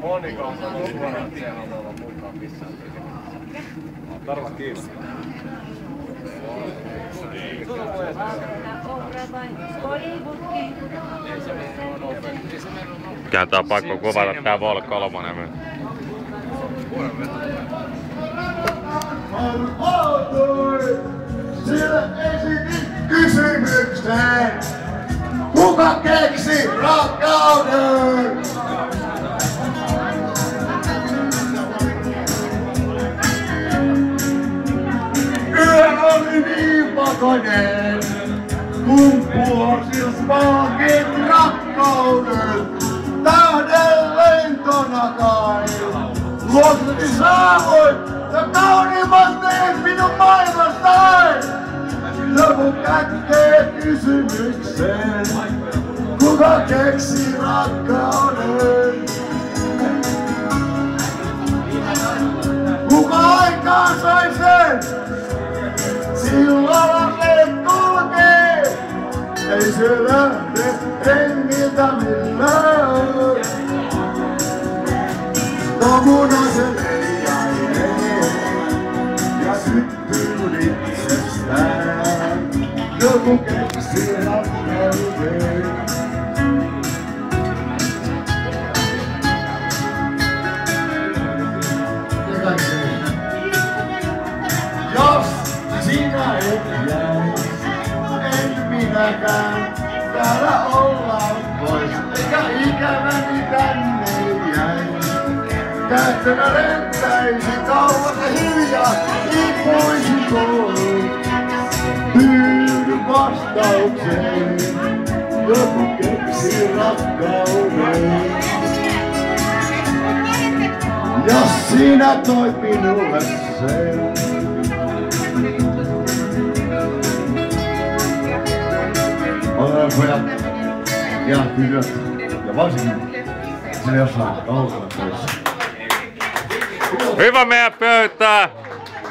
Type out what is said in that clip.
Monika on sanonut suoraan, että se haluaa olla mukaan missään. Tarvitset kiinni. Mikä tää on pakko kuvata tää Vol 3 myös. Siellä esitin kysymyksen. Kuka keksi rakkauden? Yö oli niin pakoinen, kun puosis vangit rakkauden. Tähden lentona kai, luokseni saavuin ja kauniimmat teet minun maailmastain. Joku kätkee kysymyksen, kuka keksi rakkauden? Kuka aikaan sai sen? Silloin se kulkee, ei se lähde hengiltä millään. Tomunaisen leijainen ja syttyy itsestään. Joku keksi rakkauden. Jos sinä et jäis, en minäkään täällä ollaan pois. Eikä ikäväni tänne jäis. Tähtönä lentäisi kauas ja hiljaa ipuisi pois. Tyydy vastaukseen, joku keksi rakkauden. Jos sinä toit minulle sen. Olen pojat ja tytöt ja varsinkin sinä jossain kaukana töissä. Hyvä meidän pöytää!